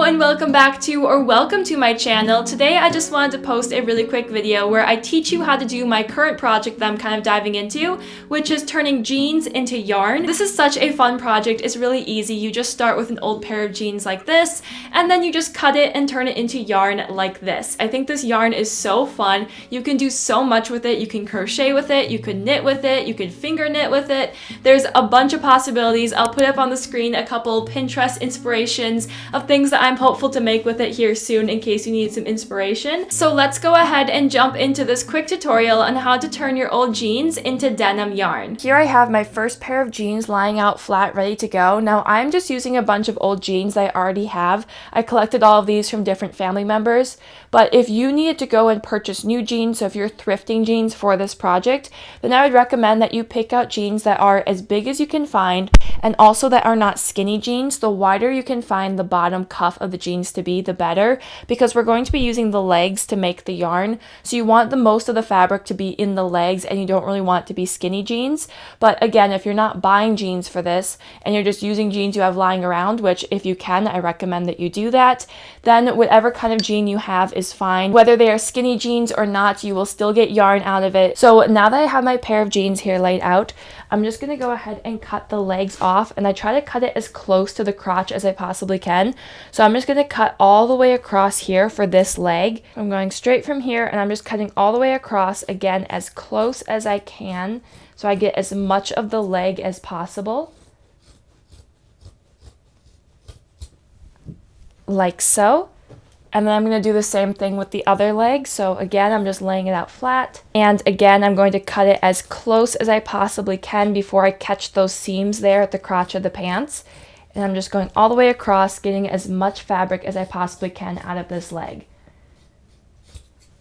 and welcome back to, or welcome to my channel. Today I just wanted to post a really quick video where I teach you how to do my current project that I'm kind of diving into, which is turning jeans into yarn. This is such a fun project. It's really easy. You just start with an old pair of jeans like this, and then you just cut it and turn it into yarn like this. I think this yarn is so fun. You can do so much with it. You can crochet with it, you can knit with it, you can finger knit with it. There's a bunch of possibilities. I'll put up on the screen a couple Pinterest inspirations of things that I'm hopeful to make with it here soon in case you need some inspiration. So let's go ahead and jump into this quick tutorial on how to turn your old jeans into denim yarn. Here I have my first pair of jeans lying out flat, ready to go. Now I'm just using a bunch of old jeans that I already have. I collected all of these from different family members, but if you needed to go and purchase new jeans, so if you're thrifting jeans for this project, then I would recommend that you pick out jeans that are as big as you can find and also that are not skinny jeans. The wider you can find the bottom cuff of the jeans to be, the better, because we're going to be using the legs to make the yarn. So you want the most of the fabric to be in the legs and you don't really want it to be skinny jeans. But again, if you're not buying jeans for this and you're just using jeans you have lying around, which if you can, I recommend that you do that, then whatever kind of jean you have is fine. Whether they are skinny jeans or not, you will still get yarn out of it. So now that I have my pair of jeans here laid out, I'm just going to go ahead and cut the legs off, and I try to cut it as close to the crotch as I possibly can. So I'm just going to cut all the way across here for this leg. I'm going straight from here and I'm just cutting all the way across, again as close as I can so I get as much of the leg as possible. Like so. And then I'm going to do the same thing with the other leg. So again, I'm just laying it out flat. And again, I'm going to cut it as close as I possibly can before I catch those seams there at the crotch of the pants. And I'm just going all the way across, getting as much fabric as I possibly can out of this leg.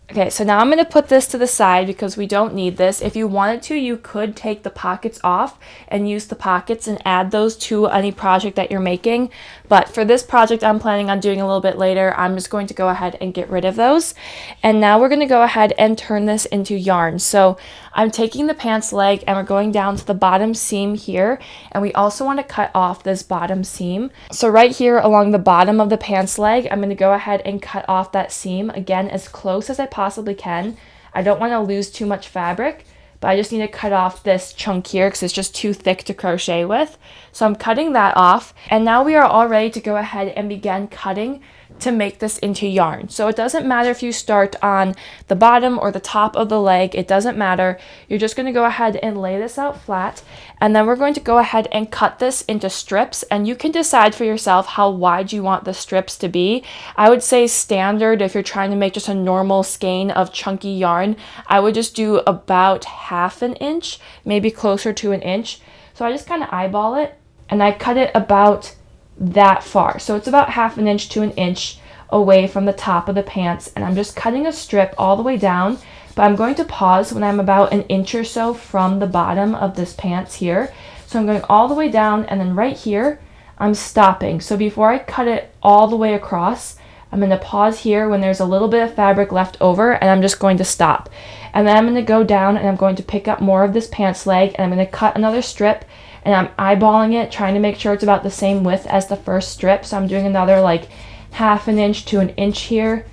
Okay, so now I'm going to put this to the side because we don't need this. If you wanted to, you could take the pockets off and use the pockets and add those to any project that you're making. But for this project I'm planning on doing a little bit later, I'm just going to go ahead and get rid of those. And now we're going to go ahead and turn this into yarn. So I'm taking the pants leg and we're going down to the bottom seam here. And we also want to cut off this bottom seam. So right here along the bottom of the pants leg, I'm going to go ahead and cut off that seam, again as close as I possibly can. I don't want to lose too much fabric, but I just need to cut off this chunk here because it's just too thick to crochet with. So I'm cutting that off, and now we are all ready to go ahead and begin cutting to make this into yarn. So it doesn't matter if you start on the bottom or the top of the leg, it doesn't matter. You're just going to go ahead and lay this out flat, and then we're going to go ahead and cut this into strips, and you can decide for yourself how wide you want the strips to be. I would say standard, if you're trying to make just a normal skein of chunky yarn, I would just do about ½ an inch, maybe closer to an inch. So I just kind of eyeball it and I cut it about that far. So it's about ½ an inch to an inch away from the top of the pants, and I'm just cutting a strip all the way down, but I'm going to pause when I'm about an inch or so from the bottom of this pants here. So I'm going all the way down, and then right here I'm stopping. So before I cut it all the way across, I'm going to pause here when there's a little bit of fabric left over, and I'm just going to stop. And then I'm going to go down and I'm going to pick up more of this pants leg, and I'm going to cut another strip, and I'm eyeballing it, trying to make sure it's about the same width as the first strip. So I'm doing another like ½ an inch to an inch here.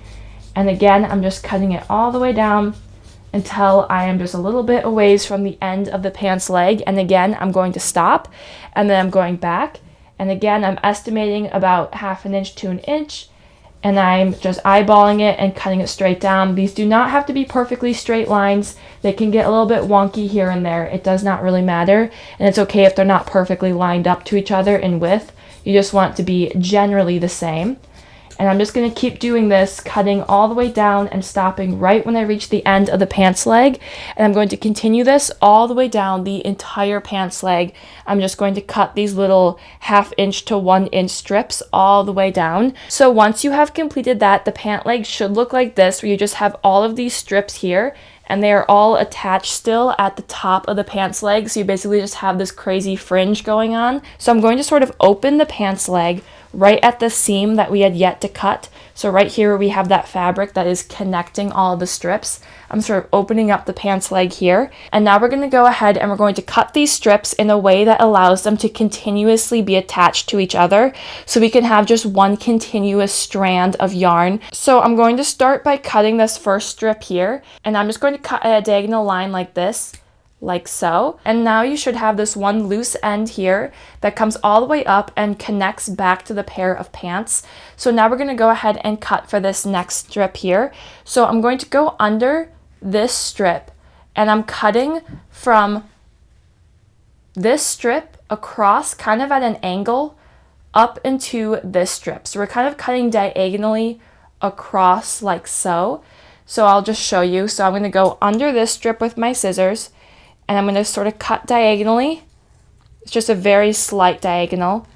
And again, I'm just cutting it all the way down until I am just a little bit a ways from the end of the pants leg. And again, I'm going to stop, and then I'm going back. And again, I'm estimating about ½ an inch to an inch. And I'm just eyeballing it and cutting it straight down. These do not have to be perfectly straight lines. They can get a little bit wonky here and there. It does not really matter. And it's okay if they're not perfectly lined up to each other in width. You just want it to be generally the same. And I'm just going to keep doing this, cutting all the way down and stopping right when I reach the end of the pants leg. And I'm going to continue this all the way down the entire pants leg. I'm just going to cut these little ½ inch to 1 inch strips all the way down. So once you have completed that, the pant leg should look like this, where you just have all of these strips here, and they are all attached still at the top of the pants leg. So you basically just have this crazy fringe going on. So I'm going to sort of open the pants leg right at the seam that we had yet to cut. So right here where we have that fabric that is connecting all of the strips, I'm sort of opening up the pants leg here. And now we're going to go ahead and we're going to cut these strips in a way that allows them to continuously be attached to each other, so we can have just one continuous strand of yarn. So I'm going to start by cutting this first strip here, and I'm just going to cut a diagonal line like this, like so. And now you should have this one loose end here that comes all the way up and connects back to the pair of pants. So now we're going to go ahead and cut for this next strip here. So I'm going to go under this strip, and I'm cutting from this strip across kind of at an angle up into this strip. So we're kind of cutting diagonally across like so. So I'll just show you. So I'm going to go under this strip with my scissors, and I'm going to sort of cut diagonally. It's just a very slight diagonal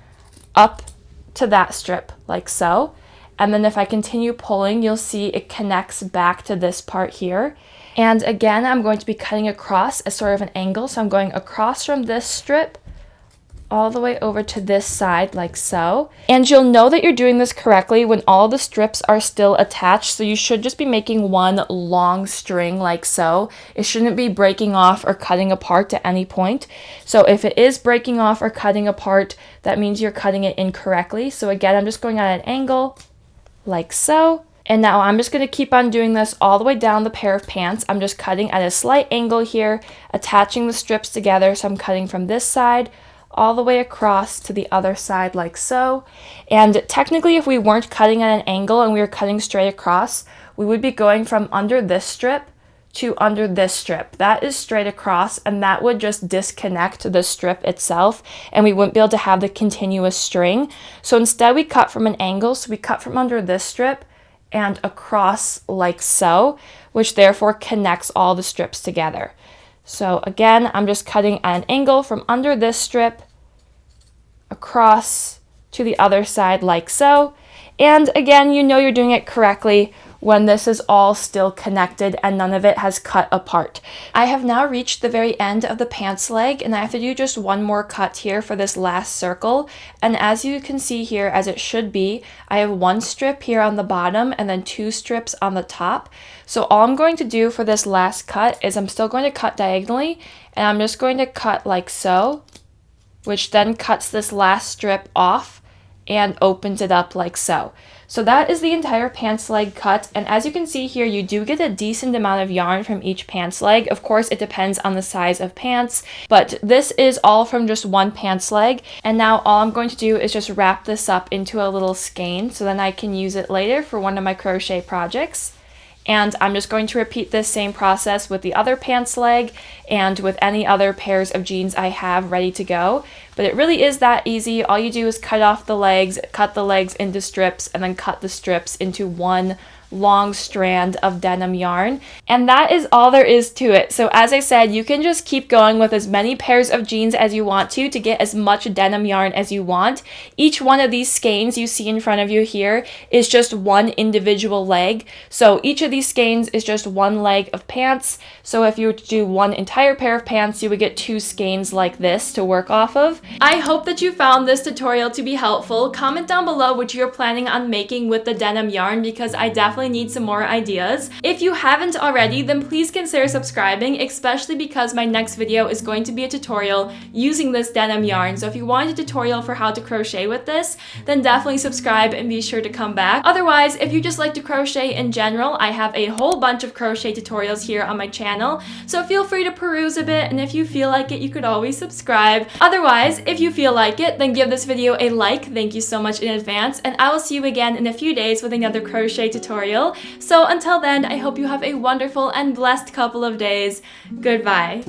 up to that strip like so. And then if I continue pulling, you'll see it connects back to this part here. And again, I'm going to be cutting across as sort of an angle. So I'm going across from this strip all the way over to this side like so. And you'll know that you're doing this correctly when all the strips are still attached. So you should just be making one long string like so. It shouldn't be breaking off or cutting apart at any point. So if it is breaking off or cutting apart, that means you're cutting it incorrectly. So again, I'm just going at an angle like so. And now I'm just going to keep on doing this all the way down the pair of pants. I'm just cutting at a slight angle here, attaching the strips together. So I'm cutting from this side all the way across to the other side like so. And technically, if we weren't cutting at an angle and we were cutting straight across, we would be going from under this strip to under this strip. That is straight across, and that would just disconnect the strip itself, and we wouldn't be able to have the continuous string. So instead we cut from an angle. So we cut from under this strip and across like so, which therefore connects all the strips together. So again, I'm just cutting at an angle from under this strip across to the other side like so. And again, you know you're doing it correctly when this is all still connected and none of it has cut apart. I have now reached the very end of the pants leg, and I have to do just one more cut here for this last circle. And as you can see here, as it should be, I have one strip here on the bottom and then two strips on the top. So all I'm going to do for this last cut is I'm still going to cut diagonally, and I'm just going to cut like so, which then cuts this last strip off and opens it up like so. So that is the entire pants leg cut, and as you can see here, you do get a decent amount of yarn from each pants leg. Of course, it depends on the size of pants, but this is all from just one pants leg. And now all I'm going to do is just wrap this up into a little skein so then I can use it later for one of my crochet projects. And I'm just going to repeat this same process with the other pants leg and with any other pairs of jeans I have ready to go. But it really is that easy. All you do is cut off the legs, cut the legs into strips, and then cut the strips into one long strand of denim yarn, and that is all there is to it. So as I said, you can just keep going with as many pairs of jeans as you want to get as much denim yarn as you want. Each one of these skeins you see in front of you here is just one individual leg. So each of these skeins is just one leg of pants. So if you were to do one entire pair of pants, you would get two skeins like this to work off of. I hope that you found this tutorial to be helpful. Comment down below what you're planning on making with the denim yarn, because I definitely need some more ideas. If you haven't already, then please consider subscribing, especially because my next video is going to be a tutorial using this denim yarn. So if you want a tutorial for how to crochet with this, then definitely subscribe and be sure to come back. Otherwise, if you just like to crochet in general, I have a whole bunch of crochet tutorials here on my channel, so feel free to peruse a bit, and if you feel like it, you could always subscribe. Otherwise, if you feel like it, then give this video a like. Thank you so much in advance, and I will see you again in a few days with another crochet tutorial. So until then, I hope you have a wonderful and blessed couple of days. Goodbye.